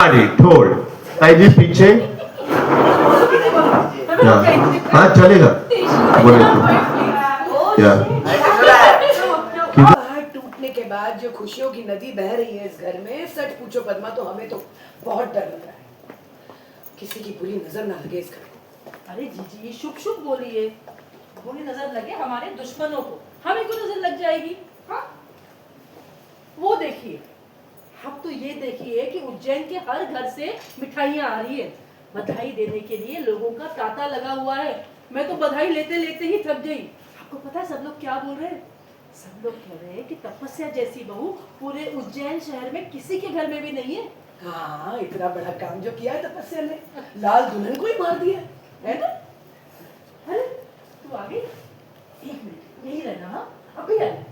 ठोड़ जी पीछे हाँ चलेगा बोले तो पहाड़ टूटने के बाद जो खुशियों की नदी बह रही है इस घर में, सच पूछो पद्मा तो हमें तो बहुत डर लग रहा है किसी की बुरी नजर ना लगे इस घर को। अरे जीजी शुभ शुभ बोलिए, बुरी नजर लगे हमारे दुश्मनों को, हमें क्यों नजर लग जाएगी? हाँ वो देखिए, अब तो ये देखिए कि उज्जैन के हर घर से मिठाइयाँ आ रही है। बधाई देने के लिए लोगों का तांता लगा हुआ है। मैं तो बधाई लेते लेते ही थक गई। आपको पता है सब लोग क्या बोल रहे हैं? सब लोग कह रहे हैं कि तपस्या जैसी बहू पूरे उज्जैन शहर में किसी के घर में भी नहीं है। हाँ, इतना बड़ा काम जो किया है तपस्या ने, लाल दुल्हन को ही मार दिया है ना? अरे तू आ गई? एक मिनट यही रहना। हाँ अभी आना।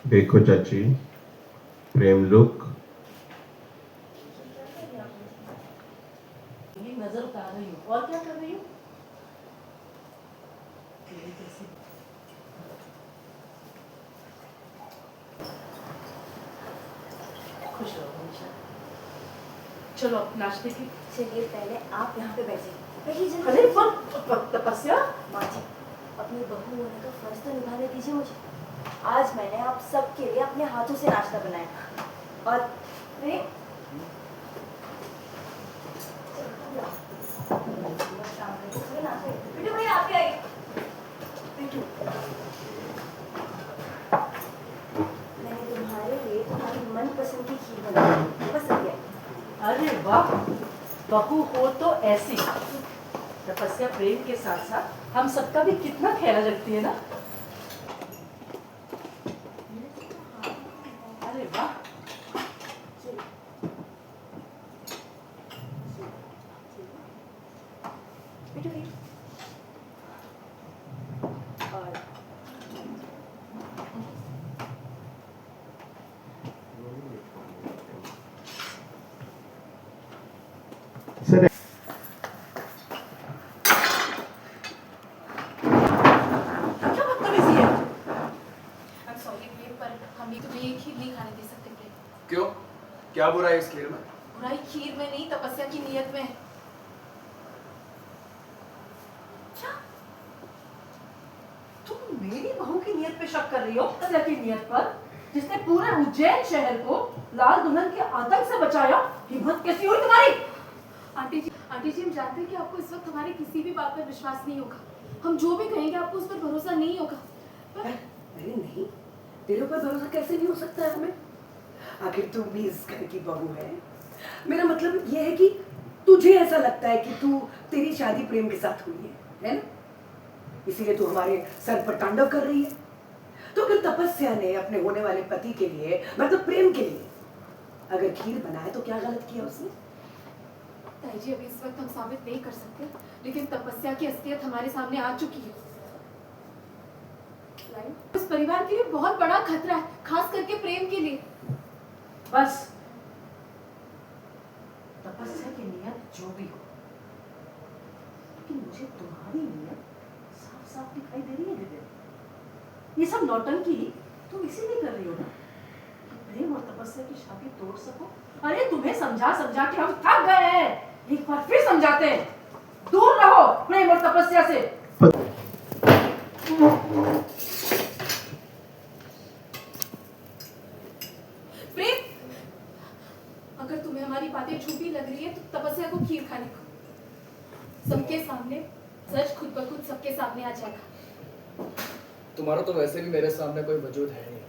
देखो चाची प्रेम लुक नजर उतार रही हूँ और क्या कर रही हूँ? खुश रहो हमेशा। चलो नाश्ते की। चलिए पहले आप यहाँ पे बैठिए। अरे पर तपस्या माँ जी, अपनी बहू होने का फर्ज तो निभाने दीजिए मुझे। आज मैंने आप सबके लिए अपने हाथों से नाश्ता बनाया और प्रेम बेटू भैया आप भी आइए। बेटू मैंने तुम्हारे लिए तुम्हारी मनपसंद की खीर बनाई, पसंद है? अरे वाह, बहू हो तो ऐसी। तपस्या प्रेम के साथ साथ हम सबका भी कितना ख्याल रखती है ना। अरे वाह, बेटू भैया और सर क्या बदतमीजी है? I'm sorry प्रेम, पर हम भी तुम्हें ये खीर नहीं खाने दे सकते प्रेम। क्यों? क्या बुराई इस खीर में? बुराई खीर में नहीं, तपस्या की नीयत में है। क्या? तुम मेरी बहू की नीयत पे शक कर रही हो? तपस्या की नीयत पर, जिसने पूरे उज्जैन शहर को लाल दुल्हन के आतंक से बचाया। हिम्मत कैसी हुई तुम्हारी? आंटी जी हम जानते हैं कि आपको इस वक्त हमारी किसी भी बात पर विश्वास नहीं होगा। हम जो भी कहेंगे आपको उस पर भरोसा नहीं होगा। पर अरे नहीं, तेरे ऊपर भरोसा कैसे नहीं हो सकता है हमें? आखिर तू भी इस घर की बहू है। मेरा मतलब ये है कि तुझे ऐसा लगता है कि तेरी शादी प्रेम के साथ हुई है ना? इसीलिए तू हमारे सर पर तांडव कर रही है। तो अगर तपस्या ने अपने होने वाले पति के लिए, मतलब प्रेम के लिए अगर खीर बनाए तो क्या गलत किया उसने? ताई जी अभी इस वक्त हम साबित नहीं कर सकते, लेकिन तपस्या की असलियत हमारे सामने आ चुकी है। इस परिवार के लिए बहुत बड़ा खतरा है, खास करके प्रेम के लिए। बस तपस्या की नीयत जो भी हो, लेकिन मुझे तुम्हारी नीयत साफ साफ दिखाई दे रही है दिव्या। ये सब नौटंकी तुम इसीलिए कर रही हो ना कि प्रेम और तपस्या की शादी तोड़ सको। अरे तुम्हें समझा समझा के हम थक गए हैं, एक बार फिर समझाते हैं, दूर रहो प्रेम और तपस्या से। प्रेम, अगर तुम्हें हमारी बातें झूठी लग रही है तो तपस्या को खीर खाने को। सबके सामने सच खुद ब खुद सबके सामने आ जाएगा। तुम्हारा तो वैसे भी मेरे सामने कोई वजूद है नहीं,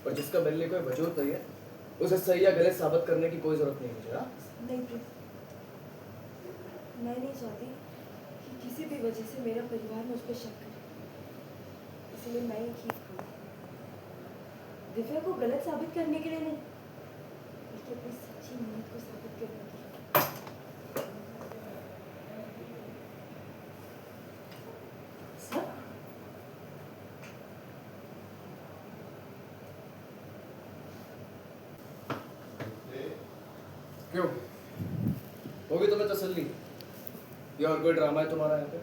और जिसका मेरे लिए कोई वजूद नहीं है उसे सही या गलत साबित करने की कोई जरूरत नहीं मुझे। नहीं प्रेम, मैं नहीं चाहती कि किसी भी वजह से मेरा परिवार मुझ पर शक करे, इसलिए मैं ये खीर खाऊंगी। दिव्या को गलत साबित करने के लिए नहीं, बल्कि अपनी सच्ची नीयत को साबित करने के लिए। सर क्यों? होगी तुम्हें तसल्ली? या और कोई ड्रामा है तुम्हारा यहाँ पे?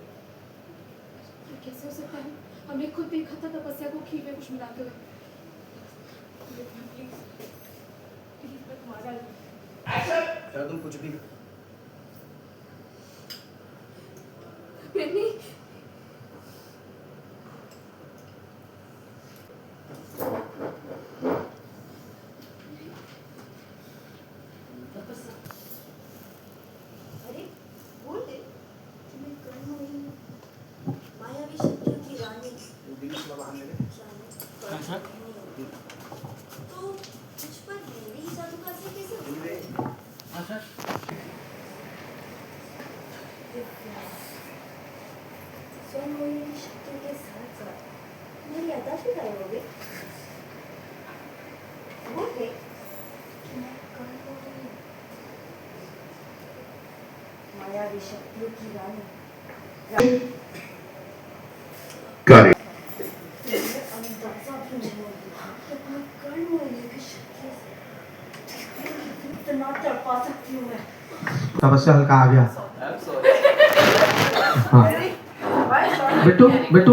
ये कैसे हो सकता है? हमने खुद देखा था तपस्या को खीर में कुछ मिलाते हुए। कुछ भी प्रेमी अरे बोल दे कि मैं कर्ण हुई मायावी शक्तियों की रानी जाने तो मुझ पर मेरी ही जादू का असर कैसे होगा? स्वयं मोहिनी शक्तियों के साथ साथ मेरी अदा भी गायब हो गई। बोल दे कि मैं कर्ण हो गई हूँ। मायावी शक्तियों की रानी करेक्ट मुझे अंदाजा भी नहीं होगा कि अपने कर्ण होने की शक्ति से इतना तड़पा सकती हूँ मैं। तपस्या हल्का आ गया आई एम सॉरी हाँ Why short? बिट्टू बिट्टू